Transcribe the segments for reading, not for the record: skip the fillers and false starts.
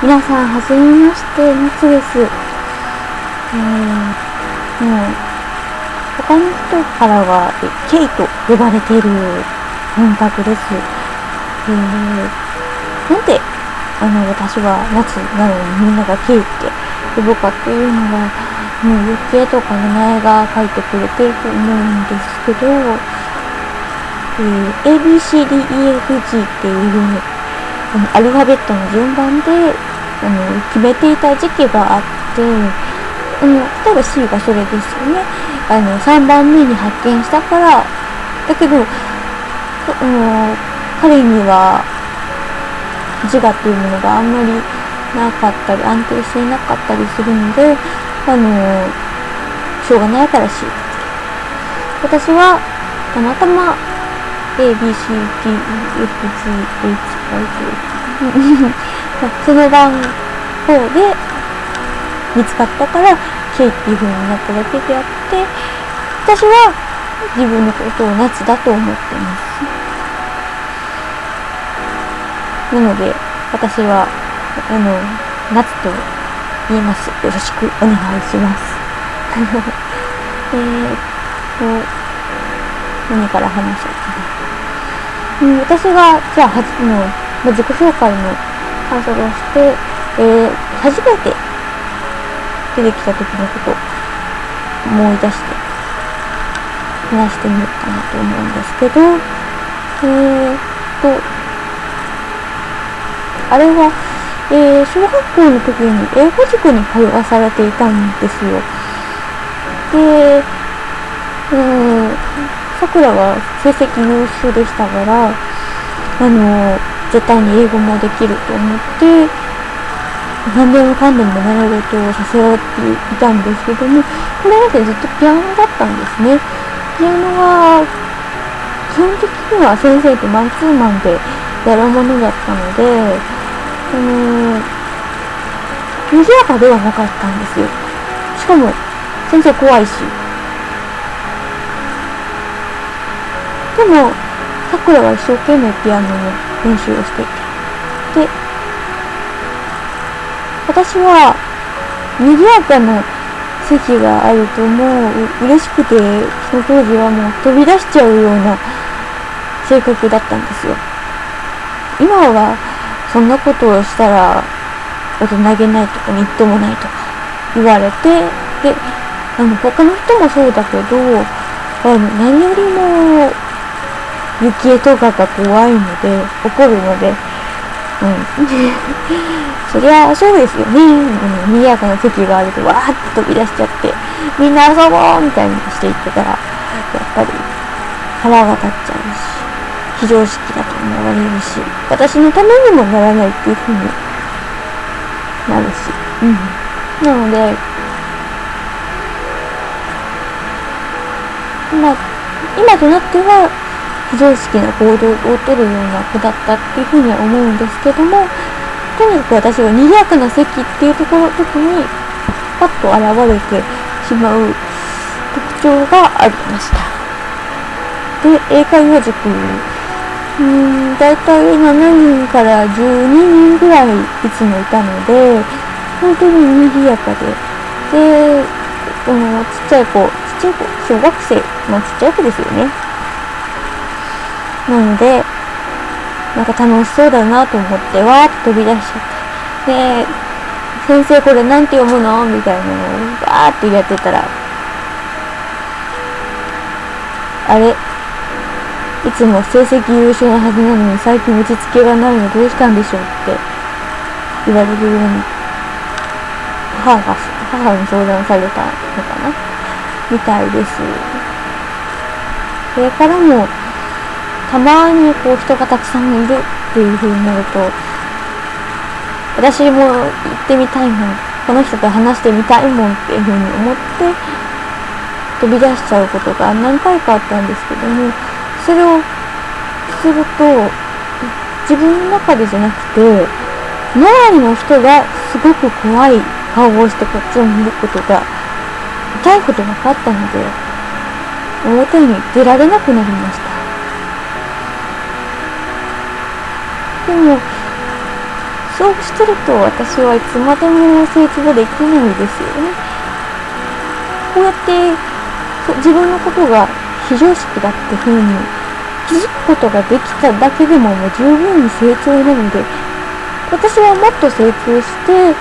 皆さんはじめまして、夏です。もう他の人からはケイと呼ばれている本格です。なんで私は夏なのにみんながケイって呼ぶかっていうのはもう余計とか名前が書いてくれてると思うんですけど、ABCDEFG っていう風にアルファベットの順番で決めていた時期があって、例えば C がそれですよね。3番目に発見したから、だけど、彼には自我っていうものがあんまりなかったり、安定していなかったりするので、しょうがないから C。私は、たまたま ABCDEFGHIJ その番号で見つかったから K っていう風になっただけであって、私は自分のことを夏だと思ってます。なので私は夏と言います。よろしくお願いします。何から話そうかな。私がじゃあ自己紹介の感想をして、初めて出てきた時のことを思い出して話してみようかなと思うんですけど、あれは、小学校の時に英語塾に通わされていたんですよ。で、さくらは成績優秀でしたから、絶対に英語もできると思って、何でもかんでも習い事をさせられていたんですけども、これまでずっとピアノだったんですね。ピアノは、基本的には先生とマンツーマンでやるものだったので、賑やかではなかったんですよ。しかも、先生怖いし。でも、さくらは一生懸命ピアノの練習をしていて。で、私は、賑やかな席があるともう嬉しくて、その当時はもう飛び出しちゃうような性格だったんですよ。今は、そんなことをしたら、大人げないとか、みっともないとか言われて、で、他の人もそうだけど、何よりも、雪絵とかが怖いので、怒るので、そりゃそうですよね。賑やかな席があるとわーって飛び出しちゃって、みんな遊ぼうみたいにしていってたら、やっぱり腹が立っちゃうし、非常識だと思われるし、私のためにもならないっていう風になるし、なので、今となっては非常識な行動をとるような子だったっていうふうには思うんですけども、とにかく私は賑やかな席っていう時にパッと現れてしまう特徴がありました。で、英会話塾、だいたい7人から12人ぐらいいつもいたので、本当に賑やかで、で、ちっちゃい子、小学生のちっちゃい子ですよね。なので、なんか楽しそうだなと思って、わーって飛び出しちゃって。で、先生これなんて読むのみたいなのをわーってやってたら、あれ、いつも成績優秀なはずなのに最近落ち着きがないのどうしたんでしょうって言われるように、母に相談されたのかなみたいです。それからも、たまにこう人がたくさんいるっていう風になると、私も行ってみたいもん、この人と話してみたいもんっていう風に思って飛び出しちゃうことが何回かあったんですけども、それをすると自分の中でじゃなくて周りの人がすごく怖い顔をしてこっちを見ることが痛いことが分かったので、表に出られなくなりました。でもそうしてると私はいつまでも成長できないですよね。こうやって自分のことが非常識だって風に気づくことができただけでももう十分に成長なので、私はもっと成長して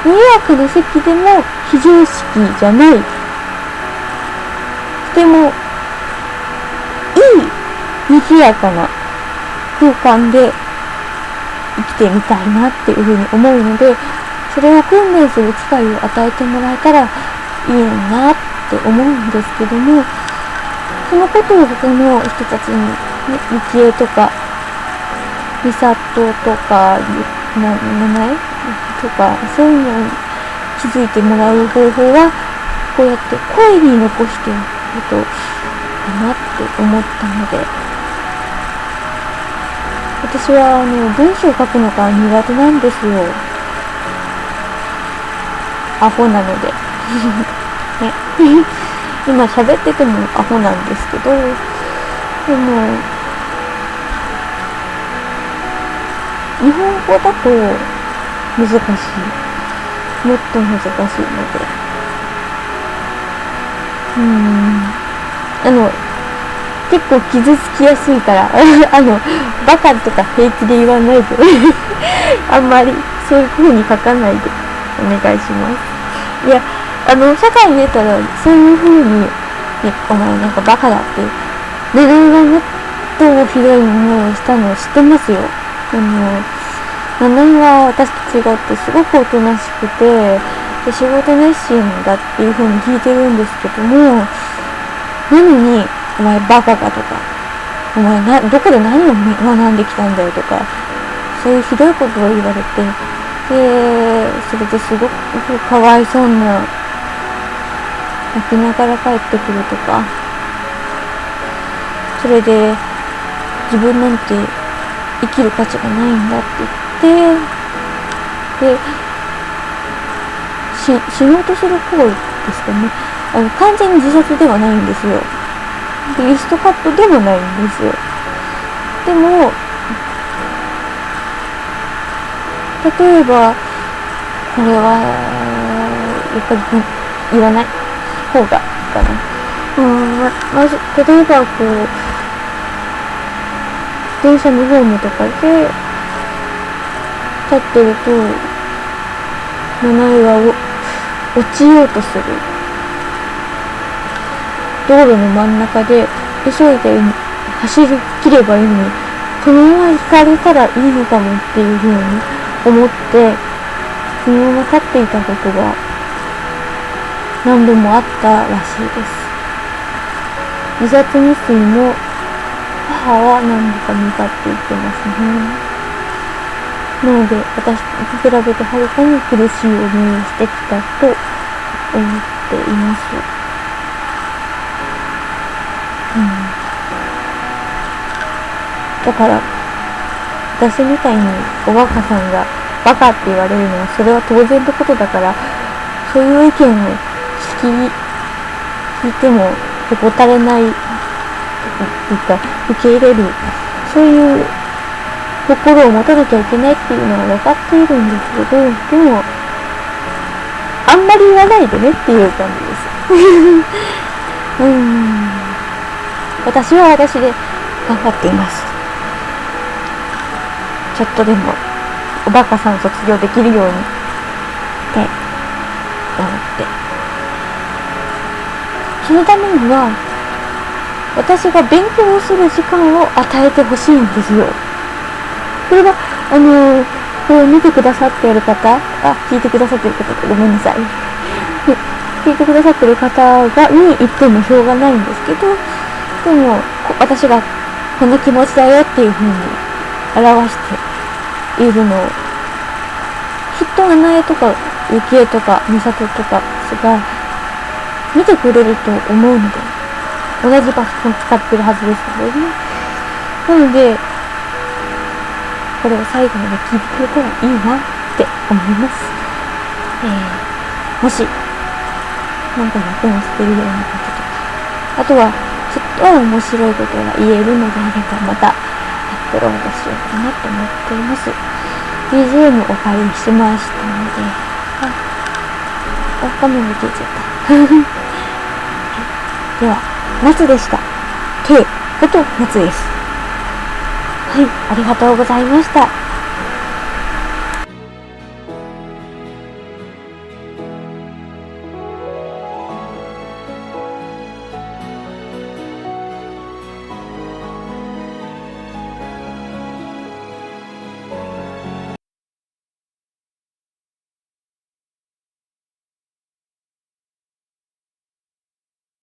賑やかな席でも非常識じゃない、とてもいい賑やかな空間で生きてみたいなっていうふうに思うので、それを訓練する機会を与えてもらえたらいいなって思うんですけども、そのことを他の人たちに、ゆきえとかみさととか名前とかそういうのに気づいてもらう方法はこうやって声に残しておくことかなって思ったので、私は文章を書くのが苦手なんですよ。アホなのでね今喋っててもアホなんですけど、でも日本語だと難しい、もっと難しいので、結構傷つきやすいからバカとか平気で言わないであんまりそういう風に書かないでお願いします。いや、社会に出たらそういう風に、ね、お前なんかバカだって自分がもっとひどい思いをしたのを知ってますよ。7年は私と違ってすごくおとなしくて、で仕事熱心だっていう風に聞いてるんですけども、なのにお前バカかとか、お前どこで何を学んできたんだよとか、そういうひどいことを言われて、でそれですごくかわいそうな泣きながら帰ってくるとか、それで自分なんて生きる価値がないんだって言って、で死のうとする行為ですかね。完全に自殺ではないんですよ。でリストカットでもないんですよ。でも例えばこれはやっぱり言わない方がいいかな。まず例えば電車のホームとかで立ってると7位が落ちようとする。道路の真ん中で急いで走り切ればいいのに、このまま行かれたらいいのかもっていうふうに思ってそのまま立っていたことが何度もあったらしいです。自殺未遂も母は何度か見たって言ってますね。なので私と比べてはるかに苦しい思いをしてきたと思っています。だから私みたいにおバカさんがバカって言われるのはそれは当然のことだから、そういう意見を聞いてもへこたれないというか受け入れる、そういう心を持たなきゃいけないっていうのは分かっているんですけど、でもあんまり言わないでねっていう感じです私は私で頑張っています。ちょっとでもおバカさん卒業できるようにって思って、そのためには私が勉強をする時間を与えてほしいんですよ。これはこれを見てくださっている方、聞いてくださっている方、ごめんなさい聞いてくださっている方に言ってもしょうがないんですけど、でも私がこの気持ちだよっていう風に表しているのをきっと花江とか雪江とか美里とかが見てくれると思うので、同じパソコン使ってるはずですのでね。なのでこれを最後まで聞いてくれたらいいなって思います。もしなんか役に立てるようなこととか、あとはちょっと面白いことが言えるのであればまたアップロードしようかなと思っています。BGM お借りしましたので、画面が消えちゃった。では、夏でした。K こと夏です。はい、ありがとうございました。